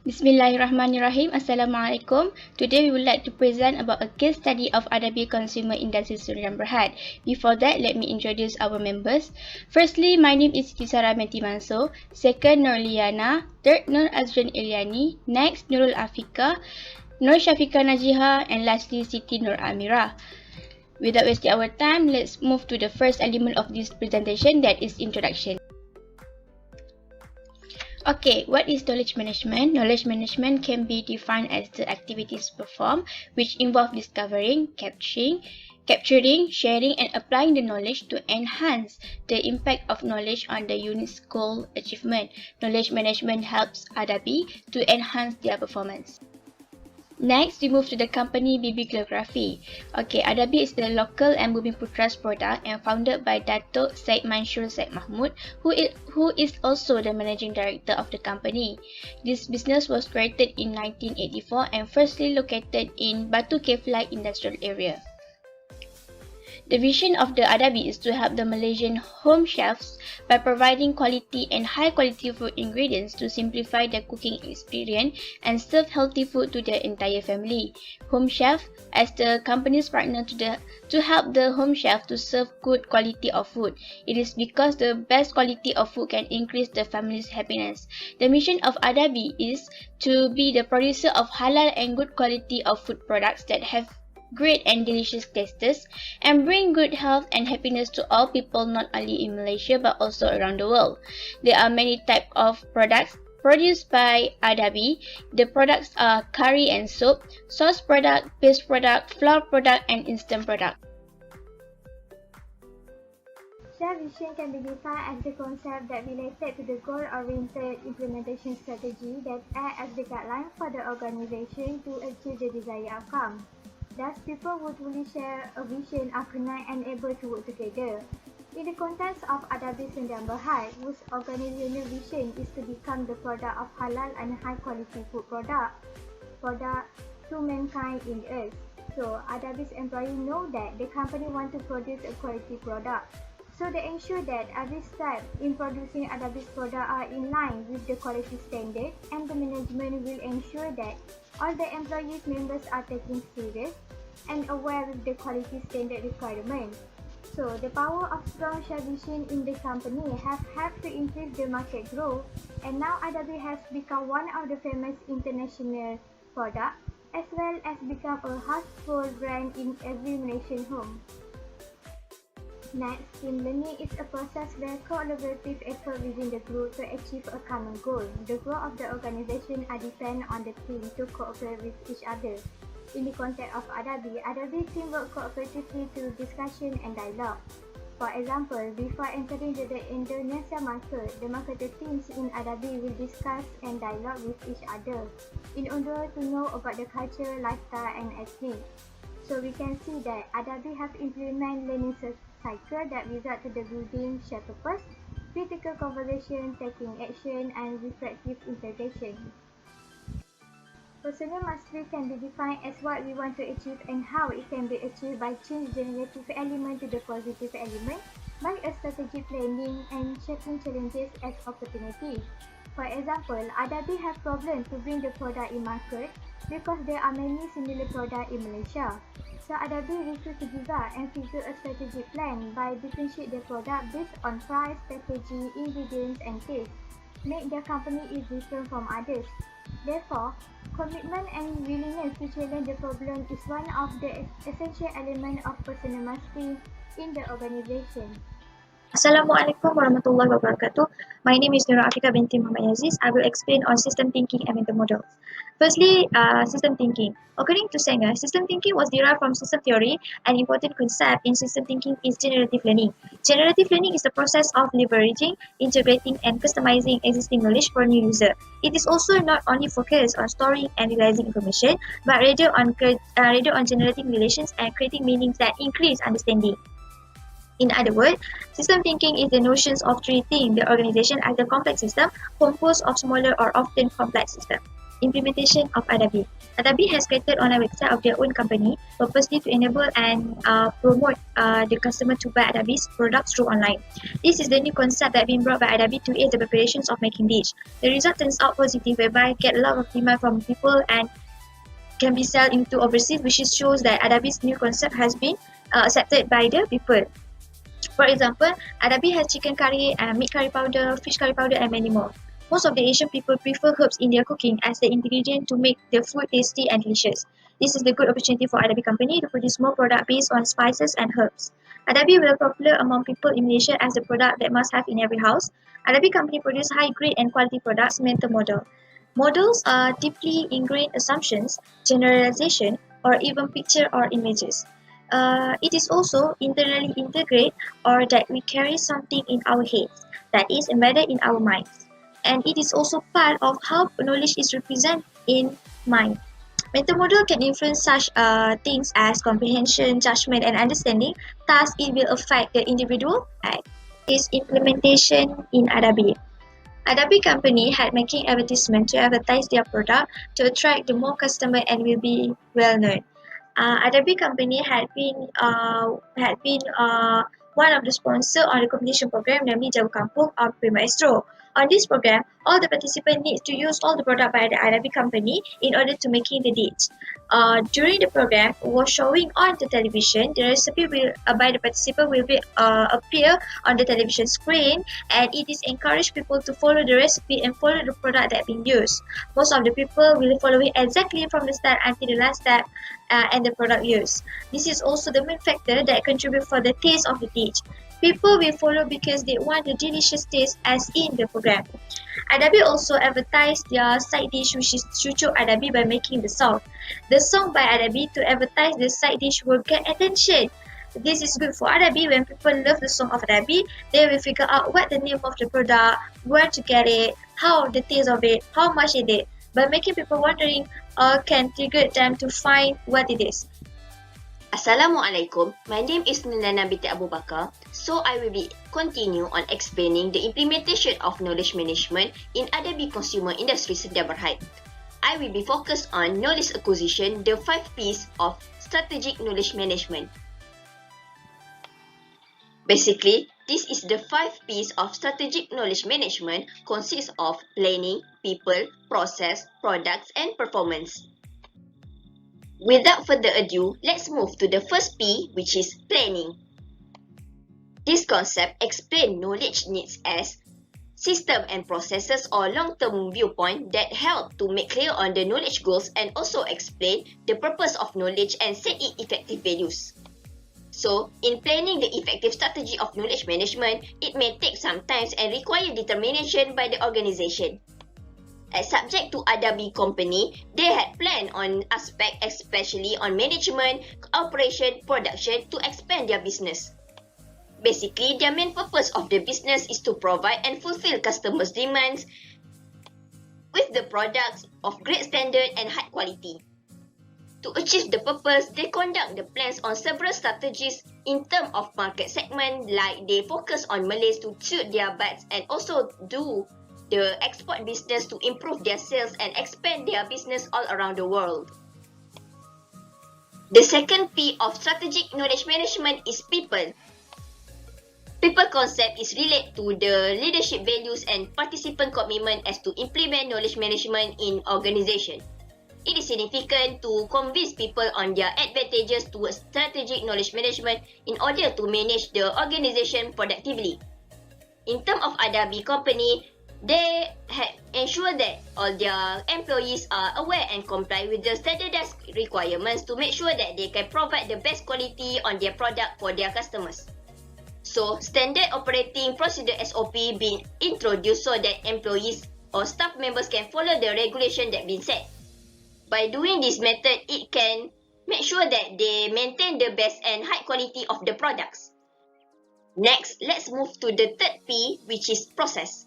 Bismillahirrahmanirrahim. Assalamualaikum. Today we would like to present about a case study of Adabi Consumer Industry Sdn Bhd. Before that, let me introduce our members. Firstly, my name is Kisara Menti Manso. Second, Nur Liana. Third, Nur Azrin Ilyani. Next, Nurul Afika, Nur Shafika Najiha, and lastly, Siti Nur Amira. Without wasting our time, let's move to the first element of this presentation, that is introduction. Okay, what is knowledge management? Knowledge management can be defined as the activities performed which involve discovering, capturing, sharing, and applying the knowledge to enhance the impact of knowledge on the unit's goal achievement. Knowledge management helps Adabi to enhance their performance. Next, we move to the company bibliography. Okay, Adabi is the local and Bumi Putra's product and founded by Datuk Syed Mansur Syed Mahmud, who is also the managing director of the company. This business was created in 1984 and firstly located in Batu Keflai industrial area. The vision of the Adabi is to help the Malaysian home chefs by providing quality and high quality food ingredients to simplify their cooking experience and serve healthy food to their entire family. Home Chef as the company's partner to help the home chef to serve good quality of food. It is because the best quality of food can increase the family's happiness. The mission of Adabi is to be the producer of halal and good quality of food products that have great and delicious tastes and bring good health and happiness to all people, not only in Malaysia but also around the world. There are many types of products produced by Adabi. The products are curry and soup, sauce product, paste product, flour product, and instant product. Chef vision can be defined as the concept that related to the goal-oriented implementation strategy that act as the guideline for the organization to achieve the desired outcome. Thus, people would really share a vision, are connected and able to work together. In the context of Adabi Sdn Bhd, whose organizational vision is to become the product of halal and high-quality food product to mankind in the earth. So, Adabi's employees know that the company wants to produce a quality product. So, they ensure that every step in producing Adabi's product are in line with the quality standard, and the management will ensure that all the employees members are taken serious and aware with the quality standard requirement. So, the power of strong chef vision in the company have helped to increase the market growth, and now Adabi has become one of the famous international products as well as become a household brand in every Malaysian home. Next, team learning is a process where collaborative effort within the group to achieve a common goal. The growth of the organization are depend on the team to cooperate with each other. In the context of Adabi team work cooperatively through discussion and dialogue. For example, before entering the Indonesia market, the marketing teams in Adabi will discuss and dialogue with each other in order to know about the culture, lifestyle, and ethnic. So we can see that Adabi have implemented learning cycle that result to the building share purpose, critical conversation, taking action, and reflective integration. Personal mastery can be defined as what we want to achieve and how it can be achieved by changing the negative element to the positive element, by a strategic planning and shaping challenges as opportunity. For example, Adabi have problems to bring the product in market because there are many similar products in Malaysia. So Adabi refused to give up and figure a strategic plan by differentiate their product based on price, packaging, ingredients, and taste, make their company is different from others. Therefore, commitment and willingness to challenge the problem is one of the essential elements of personal mastery in the organization. Assalamualaikum warahmatullahi wabarakatuh. My name is Nura Afika binti Muhammad Aziz. I will explain on system thinking and mental models. Firstly, system thinking. According to Sanger, system thinking was derived from system theory. An important concept in system thinking is generative learning. Generative learning is the process of leveraging, integrating, and customizing existing knowledge for a new user. It is also not only focused on storing and realizing information, but rather on generating relations and creating meanings that increase understanding. In other words, system thinking is the notions of treating the organization as a complex system composed of smaller or often complex systems. implementation of Adabi. Adabi has created online website of their own company purposely to enable and promote the customer to buy Adabi's products through online. This is the new concept that been brought by Adabi to aid the preparations of making dish. The result turns out positive, whereby get a lot of demand from people and can be sold into overseas, which shows that Adabi's new concept has been accepted by the people. For example, Adabi has chicken curry, meat curry powder, fish curry powder, and many more. Most of the Asian people prefer herbs in their cooking as the ingredient to make the food tasty and delicious. This is the good opportunity for Adabi company to produce more product based on spices and herbs. Adabi will popular among people in Malaysia as the product that must have in every house. Adabi company produce high grade and quality products mental model. Models are deeply ingrained assumptions, generalization, or even picture or images. It is also internally integrate or that we carry something in our heads that is embedded in our minds. And it is also part of how knowledge is represented in mind. Mental model can influence such things as comprehension, judgment, and understanding. Thus, it will affect the individual act. Is implementation in Adabi. Adabi company had making advertisement to advertise their product to attract the more customer and will be well known. Adabi company had been one of the sponsor on the competition program, namely Jauh Kampung or Maestro. On this program, all the participants need to use all the product by the Adabi company in order to making the dish. During the program was showing on the television, the recipe will by the participant will be appear on the television screen, and it is encourage people to follow the recipe and follow the product that being used. Most of the people will follow it exactly from the start until the last step and the product used. This is also the main factor that contribute for the taste of the dish. People will follow because they want the delicious taste as in the program. Adabi also advertised their side dish, which is Cucuk Adabi, by making the song. The song by Adabi to advertise the side dish will get attention. This is good for Adabi. When people love the song of Adabi, they will figure out what the name of the product, where to get it, how the taste of it, how much it is. By making people wondering, can trigger them to find what it is. Assalamualaikum, my name is Nilana binti Abu Bakar. So I will be continue on explaining the implementation of knowledge management in Adabi consumer industry Sedia Berhad. I will be focused on knowledge acquisition, the 5 P's of strategic knowledge management. Basically, this is the 5 P's of strategic knowledge management consists of planning, people, process, products, and performance. Without further ado, let's move to the first P, which is planning. This concept explains knowledge needs as system and processes or long-term viewpoint that help to make clear on the knowledge goals and also explain the purpose of knowledge and set it effective values. So, in planning the effective strategy of knowledge management, it may take some time and require determination by the organization. As subject to Adabi company, they had planned on aspect especially on management, operation, production to expand their business. Basically, their main purpose of the business is to provide and fulfill customers' demands with the products of great standard and high quality. To achieve the purpose, they conduct the plans on several strategies in terms of market segment, like they focus on Malays to suit their bites and also do the export business to improve their sales and expand their business all around the world. The second P of strategic knowledge management is people. People concept is related to the leadership values and participant commitment as to implement knowledge management in organization. It is significant to convince people on their advantages towards strategic knowledge management in order to manage the organization productively. In terms of Adabi company, they ensure that all their employees are aware and comply with the standardized requirements to make sure that they can provide the best quality on their product for their customers. So, standard operating procedure SOP being introduced so that employees or staff members can follow the regulation that been set. By doing this method, it can make sure that they maintain the best and high quality of the products. Next, let's move to the third P, which is process.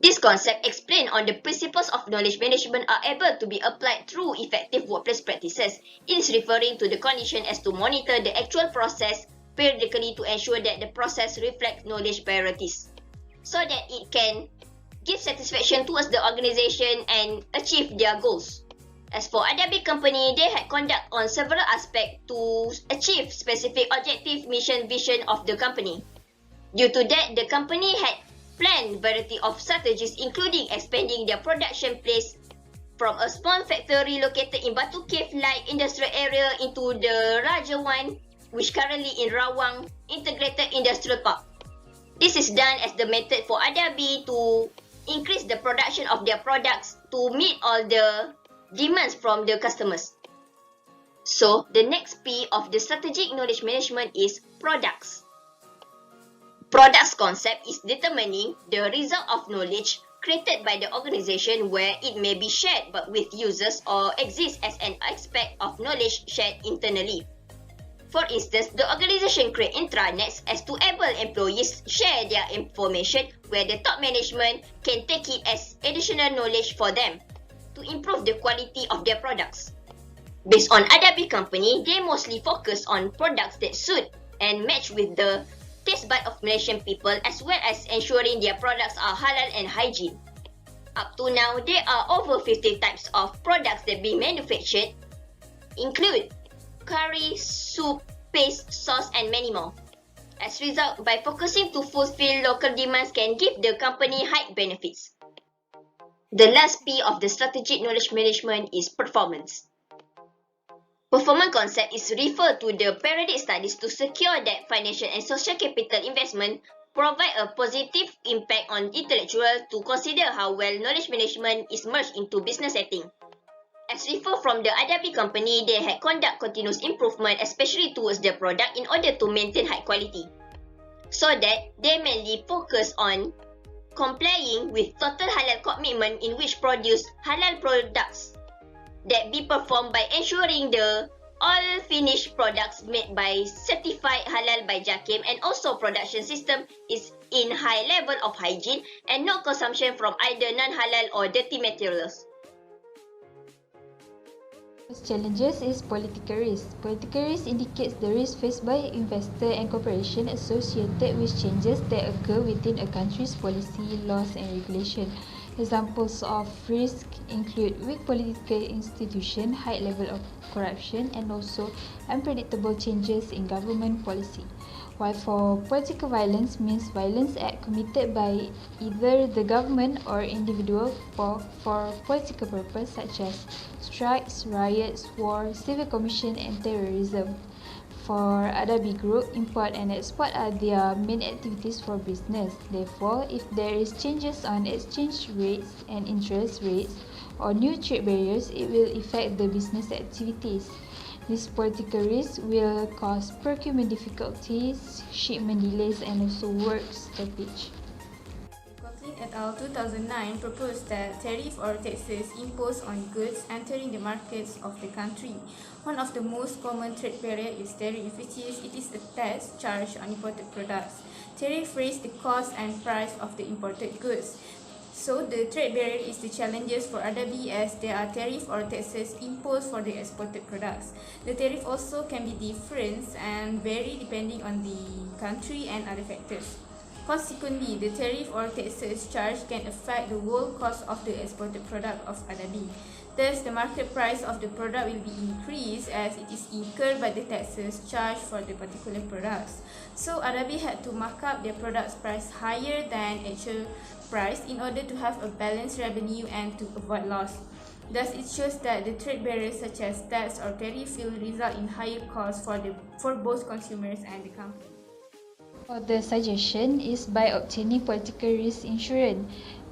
This concept explained on the principles of knowledge management are able to be applied through effective workplace practices. It is referring to the condition as to monitor the actual process periodically to ensure that the process reflects knowledge priorities, so that it can give satisfaction towards the organisation and achieve their goals. As for Adabi company, they had conduct on several aspects to achieve specific objective, mission, vision of the company. Due to that, the company had planned variety of strategies including expanding their production place from a small factory located in Batu Cave light industrial area into the larger one, which currently in Rawang Integrated Industrial Park. This is done as the method for Adabi to increase the production of their products to meet all the demands from the customers. So, the next P of the strategic knowledge management is products. Products concept is determining the result of knowledge created by the organisation where it may be shared but with users or exists as an aspect of knowledge shared internally. For instance, the organisation create intranets as to able employees share their information where the top management can take it as additional knowledge for them to improve the quality of their products. Based on Adabi company, they mostly focus on products that suit and match with the taste bud of Malaysian people as well as ensuring their products are halal and hygiene. Up to now, there are over 50 types of products that be manufactured, include curry, soup, paste, sauce and many more. As a result, by focusing to fulfill local demands can give the company high benefits. The last P of the strategic knowledge management is performance. Performance concept is referred to the periodic studies to secure that financial and social capital investment provide a positive impact on intellectual to consider how well knowledge management is merged into business setting. As referred from the Adabi company, they had conduct continuous improvement especially towards their product in order to maintain high quality. So that they mainly focus on complying with total halal commitment in which produce halal products that be performed by ensuring the all finished products made by certified halal by JAKIM and also production system is in high level of hygiene and no consumption from either non-halal or dirty materials. First challenges is political risk. Political risk indicates the risk faced by investor and corporation associated with changes that occur within a country's policy, laws and regulation. Examples of risk include weak political institution, high level of corruption and also unpredictable changes in government policy. While for political violence means violence act committed by either the government or individual for political purpose such as strikes, riots, war, civil commission and terrorism. For Adabi Group, import and export are their main activities for business. Therefore, if there is changes on exchange rates and interest rates or new trade barriers, it will affect the business activities. This political risk will cause procurement difficulties, shipment delays and also work stoppage. Et al. 2009 proposed that tariff or taxes imposed on goods entering the markets of the country. One of the most common trade barrier is tariff, which is a tax charged on imported products. Tariff raise the cost and price of the imported goods. So the trade barrier is the challenges for Adabi as there are tariff or taxes imposed for the exported products. The tariff also can be different and vary depending on the country and other factors. Consequently, the tariff or taxes charged can affect the whole cost of the exported product of Adabi. Thus, the market price of the product will be increased as it is incurred by the taxes charged for the particular products. So, Adabi had to mark up their product's price higher than actual price in order to have a balanced revenue and to avoid loss. Thus, it shows that the trade barriers such as tax or tariff will result in higher costs for both consumers and the company. For the suggestion is by obtaining political risk insurance.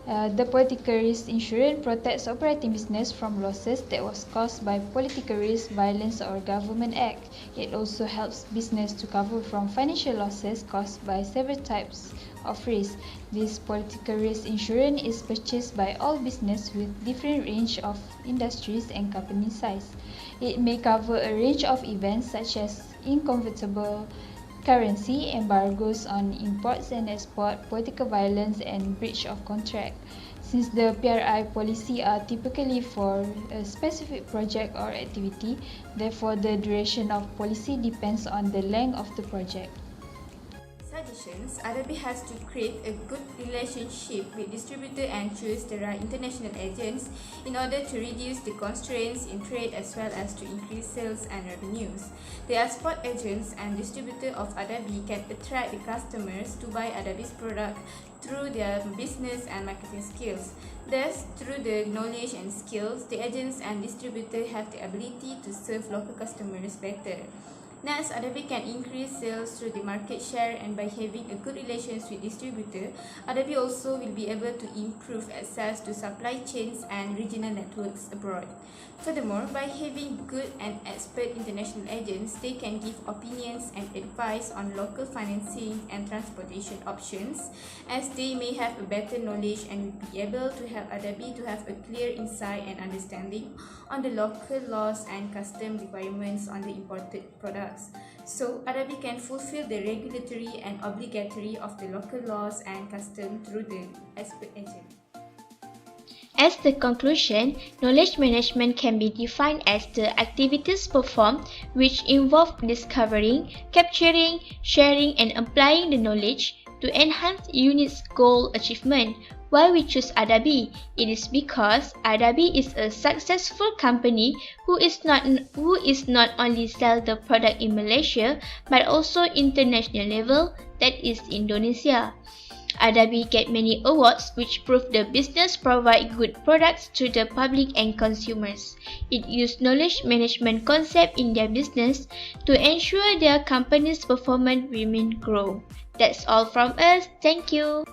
The political risk insurance protects operating business from losses that was caused by political risk, violence or government act. It also helps business to cover from financial losses caused by several types of risk. This political risk insurance is purchased by all business with different range of industries and company size. It may cover a range of events such as inconvertible currency, embargoes on imports and export, political violence and breach of contract. Since the PRI policy are typically for a specific project or activity, therefore the duration of policy depends on the length of the project. addition, Adabi has to create a good relationship with distributor and choose the right international agents in order to reduce the constraints in trade as well as to increase sales and revenues. The export agents and distributor of Adabi can attract the customers to buy Adabi's product through their business and marketing skills. Thus, through the knowledge and skills, the agents and distributors have the ability to serve local customers better. Next, Adabi can increase sales through the market share, and by having a good relations with distributor, Adabi also will be able to improve access to supply chains and regional networks abroad. Furthermore, by having good and expert international agents, they can give opinions and advice on local financing and transportation options, as they may have a better knowledge and will be able to help Adabi to have a clear insight and understanding on the local laws and custom requirements on the imported products. So, Adabi can fulfill the regulatory and obligatory of the local laws and custom through the expert agent. As the conclusion, knowledge management can be defined as the activities performed which involve discovering, capturing, sharing, and applying the knowledge to enhance unit's goal achievement. Why we choose Adabi? It is because Adabi is a successful company who is not only sell the product in Malaysia but also international level, that is Indonesia. Adabi get many awards which prove the business provide good products to the public and consumers. It use knowledge management concept in their business to ensure their company's performance remain grow. That's all from us. Thank you.